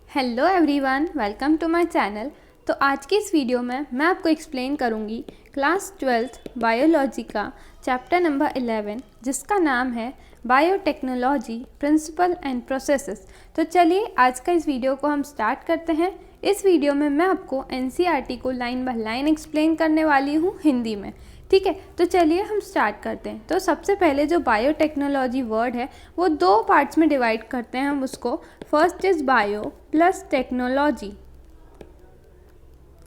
Hello everyone, welcome to my channel. तो आज की इस वीडियो में मैं आपको एक्सप्लेन करूंगी क्लास 12th बायोलॉजी का चैप्टर नंबर 11 जिसका नाम है बायोटेक्नोलॉजी प्रिंसिपल एंड प्रोसेसेस। तो चलिए आज का इस वीडियो को हम स्टार्ट करते हैं। इस वीडियो में मैं आपको एनसीईआरटी को लाइन बाय लाइन एक्सप्लेन करने वाली हूँ हिंदी में। ठीक है, तो चलिए हम स्टार्ट करते हैं। तो सबसे पहले जो बायोटेक्नोलॉजी वर्ड है वो दो पार्ट्स में डिवाइड करते हैं हम उसको। First is bio plus technology.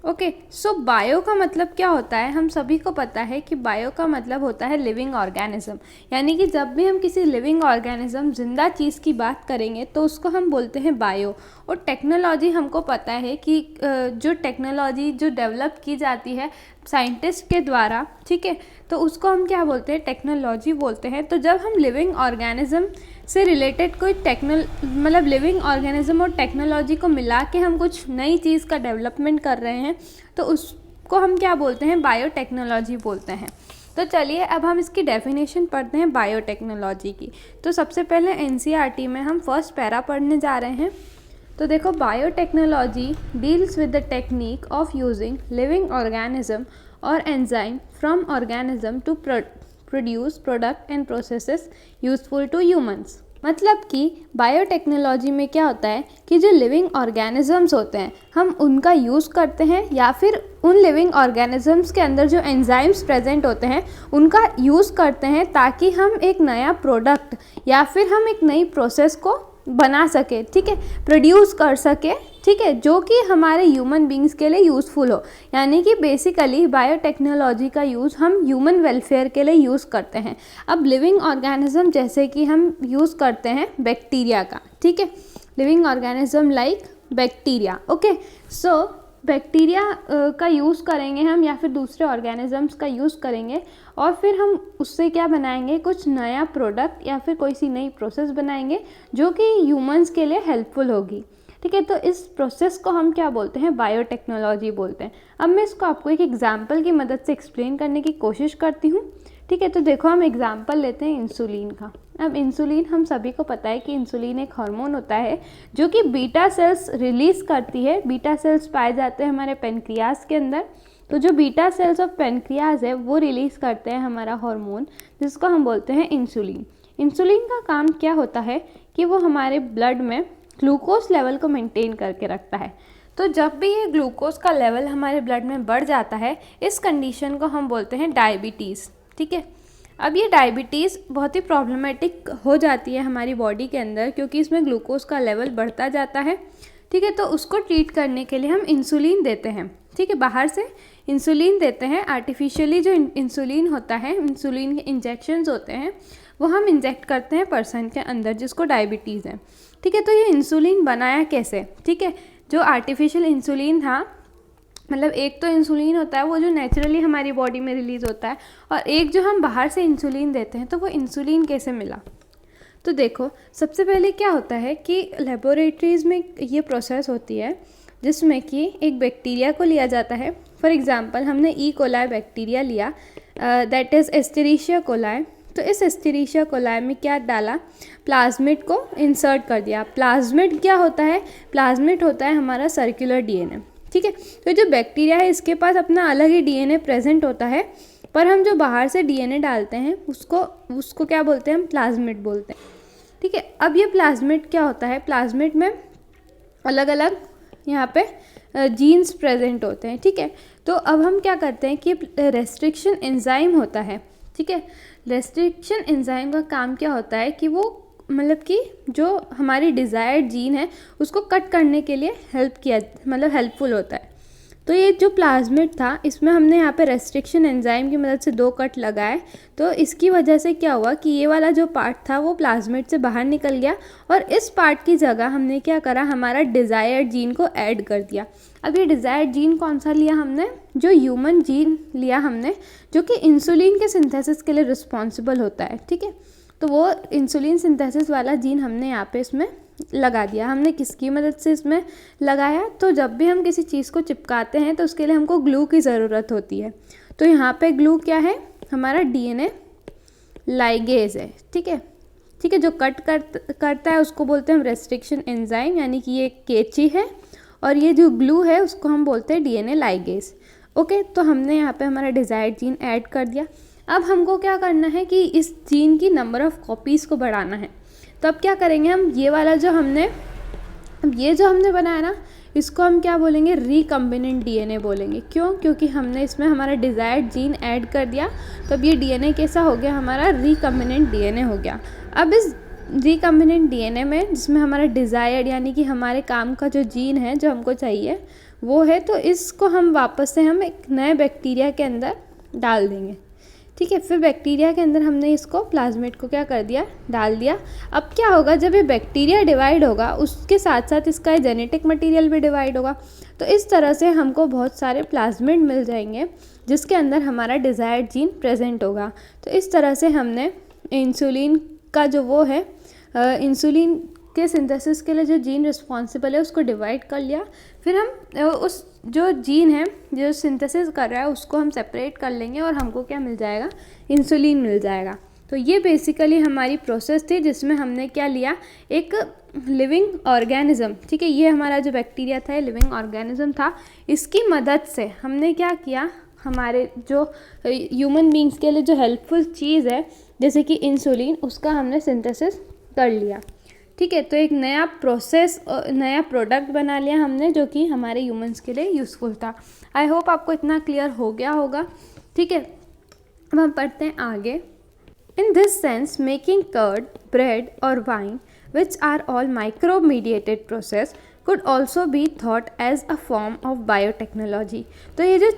Okay, so bio का मतलब क्या होता है, हम सभी को पता है कि बायो का मतलब होता है लिविंग ऑर्गेनिज्म। यानी कि जब भी हम किसी लिविंग ऑर्गेनिज्म जिंदा चीज़ की बात करेंगे तो उसको हम बोलते हैं बायो। और टेक्नोलॉजी हमको पता है कि जो टेक्नोलॉजी जो डेवलप की जाती है साइंटिस्ट के द्वारा, ठीक है, तो उसको हम क्या बोलते हैं, टेक्नोलॉजी बोलते हैं। तो जब हम लिविंग ऑर्गेनिज्म से रिलेटेड कोई मतलब लिविंग ऑर्गेनिज्म और टेक्नोलॉजी को मिला के हम कुछ नई चीज़ का डेवलपमेंट कर रहे हैं तो उसको हम क्या बोलते हैं, बायोटेक्नोलॉजी बोलते हैं। तो चलिए अब हम इसकी डेफिनेशन पढ़ते हैं बायोटेक्नोलॉजी की। तो सबसे पहले एनसीईआरटी में हम फर्स्ट पैरा पढ़ने जा रहे हैं। तो देखो, biotechnology deals with the technique of using living organism और enzyme from organism to produce product and processes useful to humans. मतलब कि बायोटेक्नोलॉजी में क्या होता है कि जो लिविंग ऑर्गेनिजम्स होते हैं हम उनका यूज़ करते हैं, या फिर उन लिविंग ऑर्गेनिजम्स के अंदर जो एंजाइम्स प्रेजेंट होते हैं उनका यूज़ करते हैं ताकि हम एक नया प्रोडक्ट या फिर हम एक नई प्रोसेस को बना सके, ठीक है, प्रोड्यूस कर सके, ठीक है, जो कि हमारे ह्यूमन बींग्स के लिए यूज़फुल हो। यानी कि बेसिकली बायोटेक्नोलॉजी का यूज़ हम ह्यूमन वेलफेयर के लिए यूज़ करते हैं। अब लिविंग ऑर्गेनिज्म जैसे कि हम यूज़ करते हैं बैक्टीरिया का, ठीक है, living organism like bacteria. Okay, so bacteria का यूज़ करेंगे हम या फिर दूसरे ऑर्गेनिजम्स का यूज़ करेंगे और फिर हम उससे क्या बनाएंगे, कुछ नया प्रोडक्ट या फिर कोई सी नई प्रोसेस बनाएंगे जो कि ह्यूमंस के लिए हेल्पफुल होगी। ठीक है, तो इस प्रोसेस को हम क्या बोलते हैं, बायोटेक्नोलॉजी बोलते हैं। अब मैं इसको आपको एक एग्जांपल की मदद से एक्सप्लेन करने की कोशिश करती हूँ। ठीक है, तो देखो हम एग्जांपल लेते हैं इंसुलिन का। अब इंसुलिन, हम सभी को पता है कि इंसुलिन एक हार्मोन होता है जो कि बीटा सेल्स रिलीज़ करती है। बीटा सेल्स पाए जाते हैं हमारे पेनक्रियाज के अंदर। तो जो बीटा सेल्स ऑफ पेनक्रियाज है वो रिलीज़ करते हैं हमारा हार्मोन जिसको हम बोलते हैं इंसुलिन। इंसुलिन का काम क्या होता है कि वो हमारे ब्लड में ग्लूकोज लेवल को मेंटेन करके रखता है। तो जब भी ये ग्लूकोज का लेवल हमारे ब्लड में बढ़ जाता है, इस कंडीशन को हम बोलते हैं डायबिटीज़। ठीक है, अब ये डायबिटीज़ बहुत ही प्रॉब्लमेटिक हो जाती है हमारी बॉडी के अंदर क्योंकि इसमें ग्लूकोज का लेवल बढ़ता जाता है। ठीक है, तो उसको ट्रीट करने के लिए हम इंसुलिन देते हैं। ठीक है, बाहर से इंसुलिन देते हैं। आर्टिफिशियली जो इंसुलिन होता है, इंसुलिन के इंजेक्शंस होते हैं वो हम इंजेक्ट करते हैं पर्सन के अंदर जिसको डायबिटीज़ है। ठीक है, तो ये इंसुलिन बनाया कैसे, ठीक है, जो आर्टिफिशियल इंसुलिन था, मतलब एक तो इंसुलिन होता है वो जो नेचुरली हमारी बॉडी में रिलीज़ होता है और एक जो हम बाहर से इंसुलिन देते हैं, तो वो इंसुलिन कैसे मिला। तो देखो, सबसे पहले क्या होता है कि लेबोरेटरीज़ में ये प्रोसेस होती है जिसमें कि एक बैक्टीरिया को लिया जाता है। फॉर एग्जांपल हमने ई कोलाई बैक्टीरिया लिया, दैट इज़ एस्टेरिशिया कोलाई। तो इस एस्टेरिशिया कोलाई में क्या डाला, प्लाज्मिड को इंसर्ट कर दिया। प्लाज्मिड क्या होता है, प्लाज्मिड होता है हमारा सर्कुलर डीएनए। ठीक है, तो जो बैक्टीरिया है इसके पास अपना अलग ही डीएनए प्रेजेंट होता है, पर हम जो बाहर से डीएनए डालते हैं उसको क्या बोलते हैं, हम प्लाज्मिड बोलते हैं। ठीक है, अब ये प्लाज्मिड क्या होता है, प्लाज्मिड में अलग अलग यहाँ पे जीन्स प्रेजेंट होते हैं। ठीक है, तो अब हम क्या करते हैं कि रेस्ट्रिक्शन एंजाइम होता है। ठीक है, रेस्ट्रिक्शन एंजाइम का काम क्या होता है कि वो मतलब कि जो हमारी डिज़ायर्ड जीन है उसको कट करने के लिए हेल्पफुल होता है। तो ये जो प्लाज्मिड था इसमें हमने यहाँ पे रेस्ट्रिक्शन एंजाइम की मदद से 2 कट लगाए। तो इसकी वजह से क्या हुआ कि ये वाला जो पार्ट था वो प्लाज्मिड से बाहर निकल गया और इस पार्ट की जगह हमने क्या करा, हमारा डिज़ायर्ड जीन को ऐड कर दिया। अब ये डिज़ायर्ड जीन कौन सा लिया हमने, जो ह्यूमन जीन लिया हमने, जो कि इंसुलिन के सिंथेसिस के लिए रिस्पॉन्सिबल होता है। ठीक है, तो वो इंसुलिन सिंथेसिस वाला जीन हमने यहाँ पे इसमें लगा दिया। हमने किसकी मदद से इसमें लगाया, तो जब भी हम किसी चीज़ को चिपकाते हैं तो उसके लिए हमको ग्लू की ज़रूरत होती है। तो यहाँ पे ग्लू क्या है, हमारा डीएनए लाइगेज है। ठीक है, ठीक है। जो कट करता है उसको बोलते हैं हम रेस्ट्रिक्शन एंजाइम, यानी कि ये कैंची है, और ये जो ग्लू है उसको हम बोलते हैं डीएनए लाइगेज। ओके, तो हमने यहाँ पे हमारा डिज़ायर्ड जीन ऐड कर दिया। अब हमको क्या करना है कि इस जीन की नंबर ऑफ़ कॉपीज़ को बढ़ाना है। तो अब क्या करेंगे हम, ये वाला जो हमने बनाया ना, इसको हम क्या बोलेंगे, रिकम्बिनेंट डीएनए बोलेंगे। क्यों? क्योंकि हमने इसमें हमारा डिज़ायर्ड जीन ऐड कर दिया, तो अब ये डीएनए कैसा हो गया, हमारा रिकम्बिनेंट डीएनए हो गया। अब इस रिकम्बिनेंट डीएनए में जिसमें हमारा डिज़ायर्ड यानी कि हमारे काम का जो जीन है जो हमको चाहिए वो है, तो इसको हम वापस से हम एक नए बैक्टीरिया के अंदर डाल देंगे। ठीक है, फिर बैक्टीरिया के अंदर हमने इसको प्लाज्मिड को क्या कर दिया, डाल दिया। अब क्या होगा, जब ये बैक्टीरिया डिवाइड होगा उसके साथ साथ इसका जेनेटिक मटेरियल भी डिवाइड होगा। तो इस तरह से हमको बहुत सारे प्लाज्मिड मिल जाएंगे जिसके अंदर हमारा डिज़ायर्ड जीन प्रेजेंट होगा। तो इस तरह से हमने इंसुलिन का जो वो है, इंसुलिन के सिंथेसिस के लिए जो जीन रिस्पॉन्सिबल है उसको डिवाइड कर लिया। फिर हम उस जो जीन है जो सिंथेसिस कर रहा है उसको हम सेपरेट कर लेंगे और हमको क्या मिल जाएगा, इंसुलिन मिल जाएगा। तो ये बेसिकली हमारी प्रोसेस थी जिसमें हमने क्या लिया, एक लिविंग ऑर्गेनिज्म। ठीक है, ये हमारा जो बैक्टीरिया था ये लिविंग ऑर्गेनिज्म था। इसकी मदद से हमने क्या किया, हमारे जो ह्यूमन बींग्स के लिए जो हेल्पफुल चीज़ है जैसे कि इंसुलिन, उसका हमने सिंथेसिस कर लिया। ठीक है, तो एक नया प्रोसेस, नया प्रोडक्ट बना लिया हमने जो कि हमारे ह्यूमंस के लिए यूज़फुल था। आई होप आपको इतना क्लियर हो गया होगा। ठीक है, अब हम पढ़ते हैं आगे। In this sense making curd, bread और wine which are all micro-mediated process could also be thought as a form of biotechnology। तो ये जो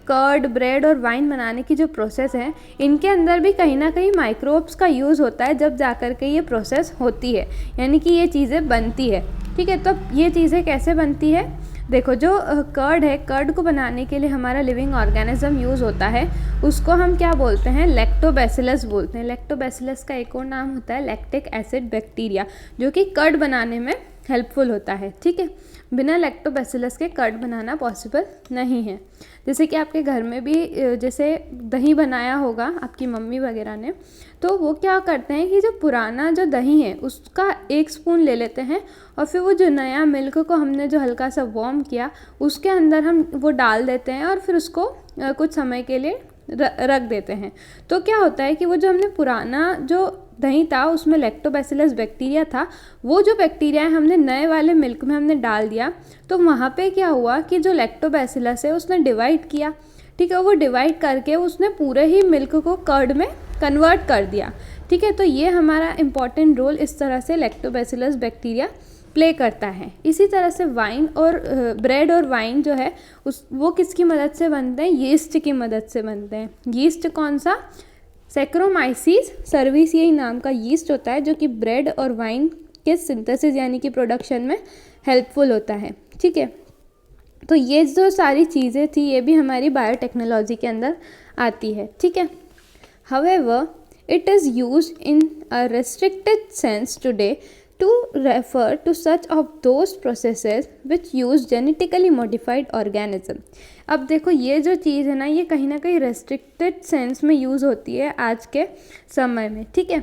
कर्ड, ब्रेड और वाइन बनाने की जो प्रोसेस है इनके अंदर भी कहीं ना कहीं माइक्रोब्स का यूज़ होता है जब जा कर के ये प्रोसेस होती है, यानी कि ये चीज़ें बनती है। ठीक है, तो ये चीज़ें कैसे बनती है, देखो जो कर्ड है, कर्ड को बनाने के लिए हमारा लिविंग ऑर्गेनिज्म यूज़ होता है, उसको हम क्या बोलते हैं, लैक्टोबैसिलस बोलते हैं। लैक्टोबैसिलस का एक और नाम होता है लैक्टिक एसिड बैक्टीरिया, जो कि कर्ड बनाने में हेल्पफुल होता है। ठीक है, बिना लैक्टोबैसिलस के कर्ड बनाना पॉसिबल नहीं है। जैसे कि आपके घर में भी जैसे दही बनाया होगा आपकी मम्मी वगैरह ने, तो वो क्या करते हैं कि जो पुराना जो दही है उसका 1 स्पून ले लेते हैं और फिर वो जो नया मिल्क को हमने जो हल्का सा वार्म किया उसके अंदर हम वो डाल देते हैं और फिर उसको कुछ समय के लिए रख देते हैं। तो क्या होता है कि वो जो हमने पुराना जो दही था उसमें लैक्टोबैसिलस बैक्टीरिया था, वो जो बैक्टीरिया है हमने नए वाले मिल्क में हमने डाल दिया, तो वहाँ पे क्या हुआ कि जो लैक्टोबैसिलस है उसने डिवाइड किया। ठीक है, वो डिवाइड करके उसने पूरे ही मिल्क को कर्ड में कन्वर्ट कर दिया। ठीक है, तो ये हमारा इम्पॉर्टेंट रोल इस तरह से लैक्टोबैसिलस बैक्टीरिया प्ले करता है। इसी तरह से वाइन और ब्रेड और वाइन जो है वो किसकी मदद से बनते हैं, यीस्ट की मदद से बनते हैं। यीस्ट कौन सा, सैक्रोमाइसीस सर्विसियाई नाम का यीस्ट होता है जो कि ब्रेड और वाइन के सिंथेसिस यानी कि प्रोडक्शन में हेल्पफुल होता है। ठीक है, तो ये जो सारी चीज़ें थी ये भी हमारी बायोटेक्नोलॉजी के अंदर आती है। ठीक है, however it is used in a restricted sense today to refer to such of those processes which use genetically modified organism। अब देखो ये जो चीज़ है ना ये कहीं ना कहीं restricted सेंस में यूज़ होती है आज के समय में। ठीक है,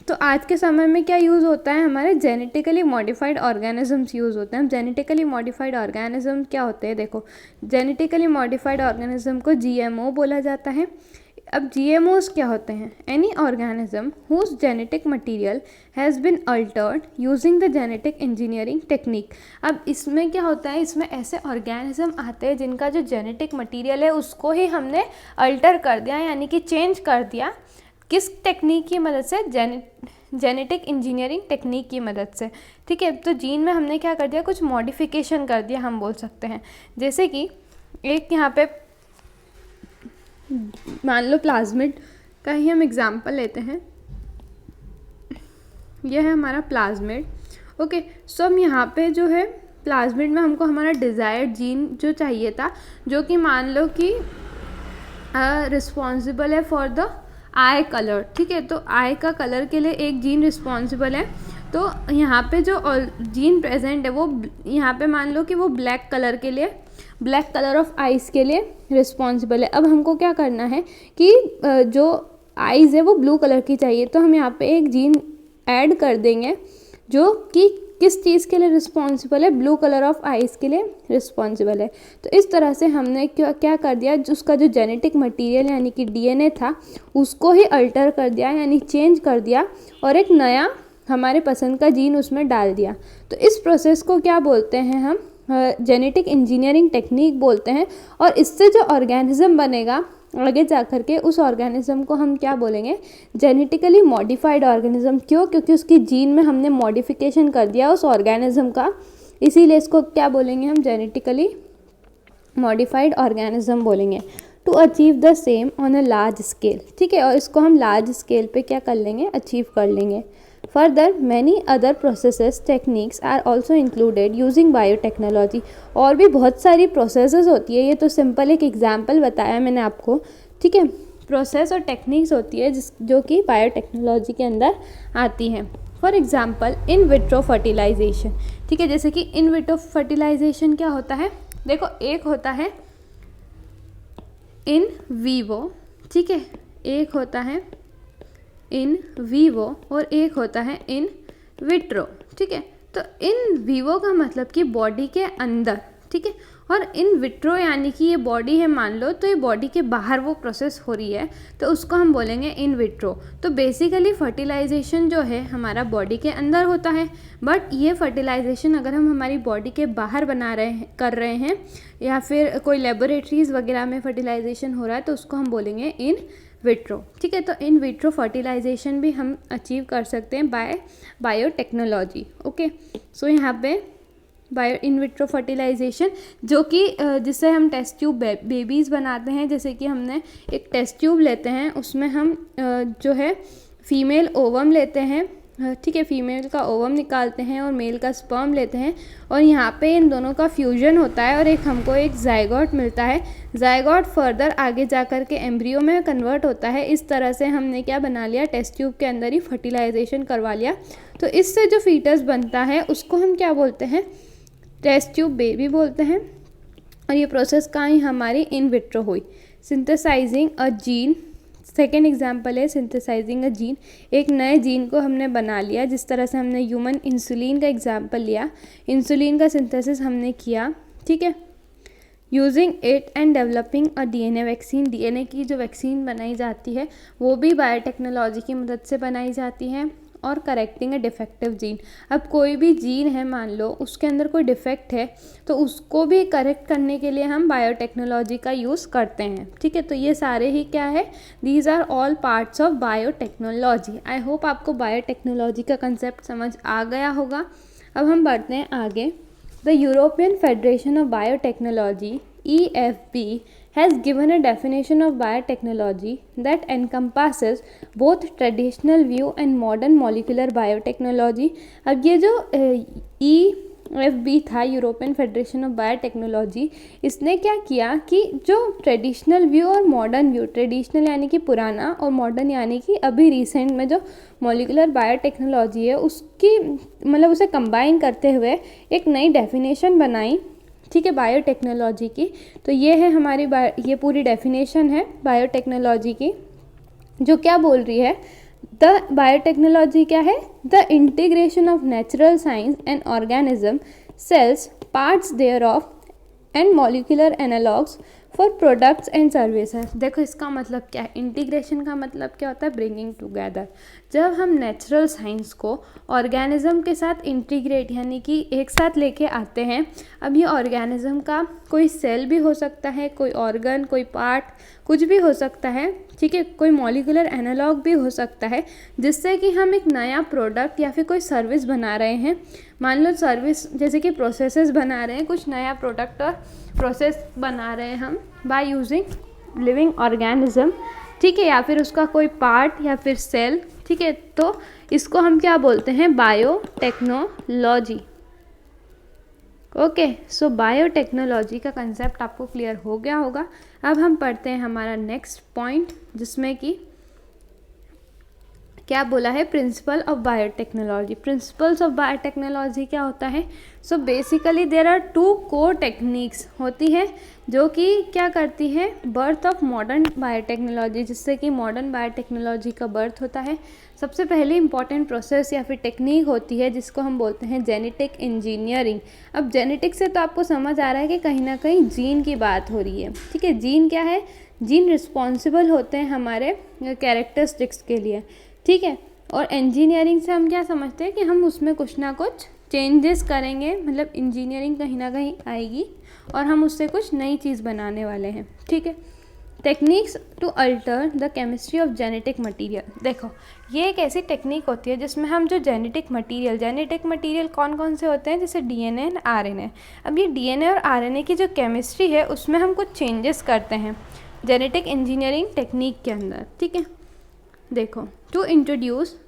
तो आज के समय में क्या यूज़ होता है, हमारे जेनेटिकली मॉडिफाइड ऑर्गेनिजम्स यूज़ होते हैं। हम जेनेटिकली मॉडिफाइड ऑर्गेनिज्म क्या होते हैं, देखो जेनेटिकली मॉडिफाइड ऑर्गेनिज्म को GMO बोला जाता है। अब GMOs क्या होते हैं, any organism whose genetic material has been altered using the genetic engineering technique. अब इसमें क्या होता है, इसमें ऐसे ऑर्गेनिज्म आते हैं जिनका जो जेनेटिक मटीरियल है उसको ही हमने अल्टर कर दिया यानी कि चेंज कर दिया। किस टेक्निक की मदद से, जेनेटिक इंजीनियरिंग टेक्निक की मदद से। ठीक है, तो जीन में हमने क्या कर दिया, कुछ मॉडिफिकेशन कर दिया हम बोल सकते हैं। जैसे कि एक यहाँ पे मान लो प्लाज्मिड का ही हम एग्जांपल लेते हैं, यह है हमारा प्लाज्मिड। ओके, सो हम यहाँ पे जो है प्लाज्मिड में हमको हमारा डिज़ायर्ड जीन जो चाहिए था, जो कि मान लो कि रिस्पॉन्सिबल है फॉर द आई कलर। ठीक है, तो आई का कलर के लिए एक जीन रिस्पॉन्सिबल है, तो यहाँ पे जो जीन प्रेजेंट है वो यहाँ पे मान लो कि वो ब्लैक कलर के लिए, ब्लैक कलर ऑफ आइस के लिए रिस्पॉन्सिबल है। अब हमको क्या करना है कि जो आइज़ है वो ब्लू कलर की चाहिए, तो हम यहाँ पे एक जीन ऐड कर देंगे जो कि किस चीज़ के लिए रिस्पॉन्सिबल है, ब्लू कलर ऑफ आइज़ के लिए रिस्पॉन्सिबल है। तो इस तरह से हमने क्या कर दिया, उसका जो जेनेटिक मटेरियल यानी कि डीएनए था उसको ही अल्टर कर दिया, यानी चेंज कर दिया, और एक नया हमारे पसंद का जीन उसमें डाल दिया। तो इस प्रोसेस को क्या बोलते हैं हम, जेनेटिक इंजीनियरिंग टेक्निक बोलते हैं। और इससे जो ऑर्गेनिज्म बनेगा आगे जा कर के, उस ऑर्गेनिज्म को हम क्या बोलेंगे, जेनेटिकली मॉडिफाइड ऑर्गेनिज्म। क्यों? क्योंकि उसकी जीन में हमने मॉडिफिकेशन कर दिया उस ऑर्गेनिज्म का, इसीलिए इसको क्या बोलेंगे हम, जेनेटिकली मॉडिफाइड ऑर्गेनिज्म बोलेंगे। To achieve the same on a large scale, ठीक है, और इसको हम लार्ज स्केल पे क्या कर लेंगे, अचीव कर लेंगे। Further many other processes techniques are also included using biotechnology. और भी बहुत सारी प्रोसेसेस होती है, ये तो सिंपल एक एग्जाम्पल बताया मैंने आपको, ठीक है। प्रोसेस और टेक्निक्स होती है जो कि बायोटेक्नोलॉजी के अंदर आती हैं। For example in vitro fertilisation, ठीक है, जैसे कि इन विट्रो फर्टिलाइजेशन क्या होता है, देखो एक होता है इन वीवो, ठीक है, एक होता है इन वीवो और एक होता है इन विट्रो, ठीक है। तो इन वीवो का मतलब कि बॉडी के अंदर, ठीक है, और इन विट्रो यानी कि ये बॉडी है मान लो, तो ये बॉडी के बाहर वो प्रोसेस हो रही है, तो उसको हम बोलेंगे इन विट्रो। तो बेसिकली फर्टिलाइजेशन जो है हमारा बॉडी के अंदर होता है, बट ये फर्टिलाइजेशन अगर हम हमारी बॉडी के बाहर कर रहे हैं या फिर कोई लेबोरेटरीज वगैरह में फर्टिलाइजेशन हो रहा है, तो उसको हम बोलेंगे इन विट्रो, ठीक है। तो इन विट्रो फर्टिलाइजेशन भी हम अचीव कर सकते हैं बायोटेक्नोलॉजी। ओके, सो यहाँ पे इन विट्रो फर्टिलाइजेशन जो कि जिससे हम टेस्ट ट्यूब बेबीज़ बनाते हैं, जैसे कि हमने एक टेस्ट ट्यूब लेते हैं, उसमें हम जो है फीमेल ओवम लेते हैं, ठीक है, फीमेल का ओवम निकालते हैं और मेल का स्पर्म लेते हैं, और यहाँ पे इन दोनों का फ्यूजन होता है और हमको एक जायगोट मिलता है। जायगोट फर्दर आगे जा कर के एम्ब्रियो में कन्वर्ट होता है। इस तरह से हमने क्या बना लिया, टेस्ट ट्यूब के अंदर ही फर्टिलाइजेशन करवा लिया। तो इससे जो फीटस बनता है उसको हम क्या बोलते हैं, टेस्ट ट्यूब बेबी बोलते हैं। और ये प्रोसेस कहाँ ही हमारी इन विट्रो हुई। Synthesising a gene, second example है सिंथेसाइजिंग अ जीन, एक नए जीन को हमने बना लिया। जिस तरह से हमने ह्यूमन इंसुलिन का एग्जाम्पल लिया, इंसुलिन का सिंथेसिस हमने किया, ठीक है, using it and developing a DNA vaccine. DNA की जो वैक्सीन बनाई जाती है वो भी बायोटेक्नोलॉजी की मदद से बनाई जाती है। और करेक्टिंग अ डिफेक्टिव जीन, अब कोई भी जीन है मान लो उसके अंदर कोई डिफेक्ट है, तो उसको भी करेक्ट करने के लिए हम बायोटेक्नोलॉजी का यूज़ करते हैं, ठीक है। तो ये सारे ही क्या है, these are all parts of biotechnology. I hope आपको बायोटेक्नोलॉजी का कंसेप्ट समझ आ गया होगा। अब हम बढ़ते हैं आगे। The European Federation of Biotechnology EFB has given a definition of biotechnology that encompasses both traditional view and modern molecular biotechnology। अब ये जो EFB था, यूरोपियन फेडरेशन ऑफ बायोटेक्नोलॉजी, इसने क्या किया कि जो ट्रेडिशनल व्यू और मॉडर्न व्यू, ट्रेडिशनल यानी कि पुराना और मॉडर्न यानी कि अभी रिसेंट में जो मॉलिकुलर बायोटेक्नोलॉजी है उसकी मतलब उसे कंबाइन करते हुए एक नई डेफिनेशन बनाई, ठीक है, बायोटेक्नोलॉजी की। तो ये है हमारी ये पूरी डेफिनेशन है बायोटेक्नोलॉजी की, जो क्या बोल रही है, द बायोटेक्नोलॉजी क्या है, the integration of natural science and organism cells parts thereof and molecular analogues for products and services. देखो इसका मतलब क्या है, इंटीग्रेशन का मतलब क्या होता है, ब्रिंगिंग टुगेदर। जब हम नेचुरल साइंस को ऑर्गेनिज्म के साथ इंटीग्रेट यानी कि एक साथ लेके आते हैं, अब ये ऑर्गेनिज्म का कोई सेल भी हो सकता है, कोई ऑर्गन, कोई पार्ट, कुछ भी हो सकता है, ठीक है, कोई मॉलिकुलर एनालॉग भी हो सकता है, जिससे कि हम एक नया प्रोडक्ट या फिर कोई सर्विस बना रहे हैं। मान लो सर्विस जैसे कि प्रोसेसेस बना रहे हैं, कुछ नया प्रोडक्ट और प्रोसेस बना रहे हैं हम बाय यूजिंग लिविंग ऑर्गेनिज्म, ठीक है, या फिर उसका कोई पार्ट या फिर सेल, ठीक है। तो इसको हम क्या बोलते हैं, बायोटेक्नोलॉजी। ओके, सो बायोटेक्नोलॉजी का कंसेप्ट आपको क्लियर हो गया होगा। अब हम पढ़ते हैं हमारा नेक्स्ट पॉइंट, जिसमें कि क्या बोला है, principle of biotechnology. Principles of biotechnology क्या होता है? So basically there are 2 core techniques होती है जो कि क्या करती है, बर्थ ऑफ मॉडर्न बायोटेक्नोलॉजी, जिससे कि मॉडर्न बायोटेक्नोलॉजी का बर्थ होता है। सबसे पहले इंपॉर्टेंट प्रोसेस या फिर टेक्निक होती है जिसको हम बोलते हैं जेनेटिक इंजीनियरिंग। अब जेनेटिक से तो आपको समझ आ रहा है कि कहीं ना कहीं जीन की बात हो रही है, ठीक है। जीन क्या है? जीन रिस्पॉन्सिबल होते हैं हमारे कैरेक्टरिस्टिक्स के लिए, ठीक है। और इंजीनियरिंग से हम क्या समझते हैं कि हम उसमें कुछ ना कुछ चेंजेस करेंगे, मतलब इंजीनियरिंग कहीं ना कहीं आएगी और हम उससे कुछ नई चीज़ बनाने वाले हैं, ठीक है। Techniques to alter the chemistry of genetic material. देखो, ये एक ऐसी टेक्निक होती है जिसमें हम जो जेनेटिक मटेरियल कौन कौन से होते हैं, जैसे डीएनए एंड आरएनए। अब ये डीएनए और आरएनए की जो केमिस्ट्री है उसमें हम कुछ चेंजेस करते हैं जेनेटिक इंजीनियरिंग टेक्निक के अंदर, ठीक है। देखो, to introduce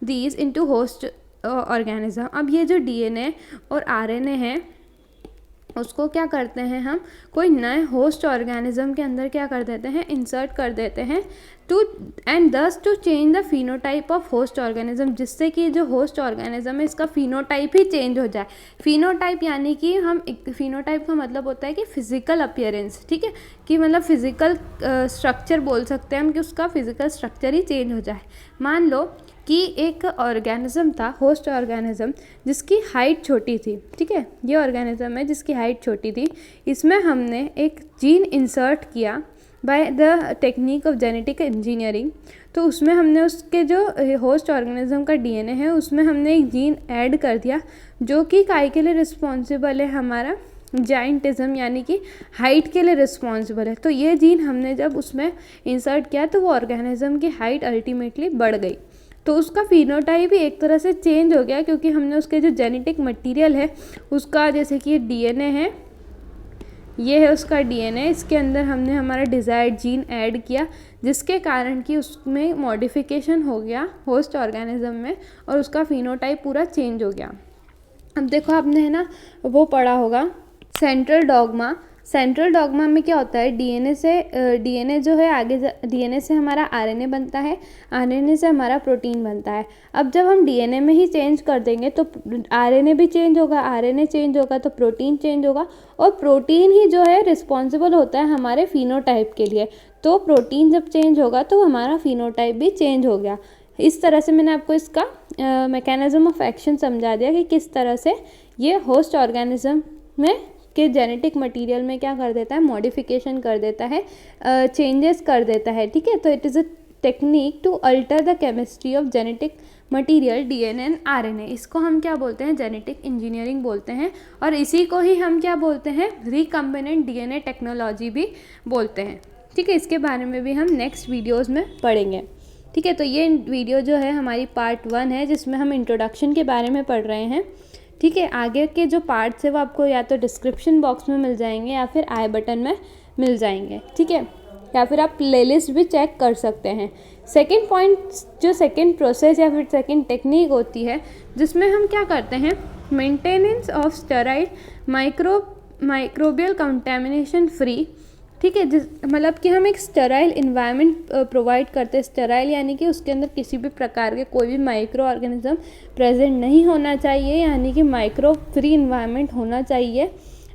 these into host organism. अब ये जो डीएनए और आरएनए है उसको क्या करते हैं हम, कोई नए होस्ट ऑर्गेनिज्म के अंदर क्या कर देते हैं, इंसर्ट कर देते हैं to and thus to change the phenotype of host organism, जिससे कि जो होस्ट ऑर्गेनिज्म है इसका फिनोटाइप ही चेंज हो जाए। फिनोटाइप यानी कि हम, फिनोटाइप का मतलब होता है कि फिजिकल अपीयरेंस, ठीक है, कि मतलब फिजिकल स्ट्रक्चर बोल सकते हैं हम, कि उसका फिजिकल स्ट्रक्चर ही चेंज हो जाए। मान लो कि एक ऑर्गेनिज्म था, होस्ट ऑर्गेनिज्म, जिसकी हाइट छोटी थी, ठीक है। ये ऑर्गेनिज्म है जिसकी हाइट छोटी थी, इसमें हमने एक जीन इंसर्ट किया by the technique of genetic engineering. तो उसमें हमने उसके जो होस्ट ऑर्गेनिज्म का डीएनए है उसमें हमने एक जीन ऐड कर दिया जो कि काय के लिए रिस्पॉन्सिबल है, हमारा जाइंटिज्म, यानी कि हाइट के लिए रिस्पॉन्सिबल है। तो ये जीन हमने जब उसमें इंसर्ट किया तो वो ऑर्गेनिज्म की हाइट अल्टीमेटली बढ़ गई, तो उसका फिनोटाइप भी एक तरह से चेंज हो गया, क्योंकि हमने उसके जो जेनेटिक मटेरियल है उसका, जैसे कि ये डीएनए है, ये है उसका डीएनए, इसके अंदर हमने हमारा डिज़ायर्ड जीन ऐड किया, जिसके कारण कि उसमें मॉडिफिकेशन हो गया होस्ट ऑर्गेनिज्म में और उसका फिनोटाइप पूरा चेंज हो गया। अब देखो, आपने है ना वो पढ़ा होगा सेंट्रल डॉगमा। सेंट्रल डॉगमा में क्या होता है, डीएनए जो है आगे डीएनए से हमारा आरएनए बनता है, आरएनए से हमारा प्रोटीन बनता है। अब जब हम डीएनए में ही चेंज कर देंगे तो आरएनए भी चेंज होगा, आरएनए चेंज होगा तो प्रोटीन चेंज होगा, और प्रोटीन ही जो है रिस्पॉन्सिबल होता है हमारे फिनोटाइप के लिए। तो प्रोटीन जब चेंज होगा तो हमारा फिनोटाइप भी चेंज हो गया। इस तरह से मैंने आपको इसका मैकेनिज्म ऑफ एक्शन समझा दिया कि किस तरह से ये होस्ट ऑर्गेनिज्म में के जेनेटिक मटेरियल में क्या कर देता है, मॉडिफिकेशन कर देता है, चेंजेस कर देता है, ठीक है। तो it is a technique to alter the chemistry of genetic material DNA and RNA. इसको हम क्या बोलते हैं, जेनेटिक इंजीनियरिंग बोलते हैं, और इसी को ही हम क्या बोलते हैं, रिकम्बिनेंट डीएनए टेक्नोलॉजी भी बोलते हैं, ठीक है। इसके बारे में भी हम नेक्स्ट वीडियोज़ में पढ़ेंगे, ठीक है। तो ये वीडियो जो है हमारी पार्ट 1 है, जिसमें हम इंट्रोडक्शन के बारे में पढ़ रहे हैं, ठीक है। आगे के जो पार्ट्स है वो आपको या तो डिस्क्रिप्शन बॉक्स में मिल जाएंगे या फिर आई बटन में मिल जाएंगे, ठीक है, या फिर आप प्लेलिस्ट भी चेक कर सकते हैं। सेकंड पॉइंट, जो सेकंड प्रोसेस या फिर सेकंड टेक्निक होती है जिसमें हम क्या करते हैं, maintenance of sterile microbial contamination free, ठीक है। मतलब कि हम एक स्टेराइल इन्वायरमेंट प्रोवाइड करते हैं। स्टेराइल यानी कि उसके अंदर किसी भी प्रकार के कोई भी माइक्रो ऑर्गेनिज्म प्रेजेंट नहीं होना चाहिए, यानी कि माइक्रो फ्री इन्वायरमेंट होना चाहिए।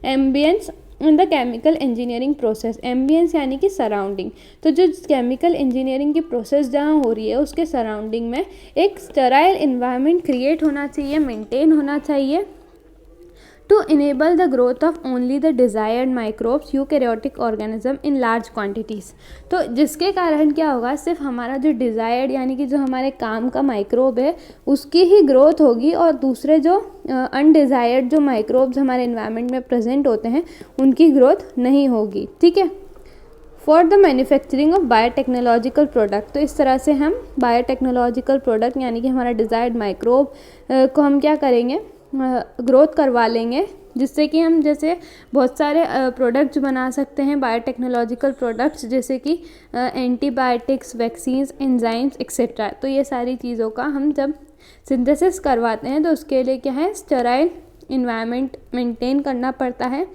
Ambience in the chemical engineering process, ambience यानी कि सराउंडिंग। तो जो केमिकल इंजीनियरिंग की प्रोसेस जहाँ हो रही है उसके सराउंडिंग में एक स्टेराइल इन्वायरमेंट क्रिएट होना चाहिए, मेंटेन होना चाहिए, to enable the growth of only the desired microbes eukaryotic organism in large quantities। तो जिसके कारण क्या होगा, सिर्फ हमारा जो डिज़ायर्ड यानी कि जो हमारे काम का माइक्रोब है उसकी ही ग्रोथ होगी, और दूसरे जो अनडिज़ायर्ड जो माइक्रोब्स हमारे इन्वायरमेंट में प्रेजेंट होते हैं उनकी ग्रोथ नहीं होगी, ठीक है। For the manufacturing of biotechnological product, तो इस तरह से हम बायोटेक्नोलॉजिकल प्रोडक्ट यानी कि हमारा डिज़ायर्ड माइक्रोब को हम क्या करेंगे, ग्रोथ करवा लेंगे, जिससे कि हम जैसे बहुत सारे प्रोडक्ट्स बना सकते हैं बायोटेक्नोलॉजिकल प्रोडक्ट्स, जैसे कि एंटीबायोटिक्स, वैक्सीन्स, एंजाइम्स एक्सेट्रा। तो ये सारी चीज़ों का हम जब सिंथेसिस करवाते हैं तो उसके लिए क्या है, स्टेराइल इन्वायरमेंट मेंटेन करना पड़ता है,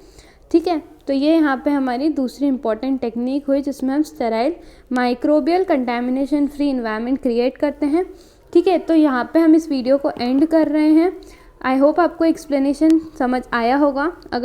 ठीक है। तो ये यहाँ पे हमारी दूसरी इंपॉर्टेंट टेक्निक हुई जिसमें हम sterile microbial contamination free environment create करते हैं। ठीक है, तो यहाँ पे हम इस वीडियो को एंड कर रहे हैं। आई होप आपको एक्सप्लेनेशन समझ आया होगा। अगर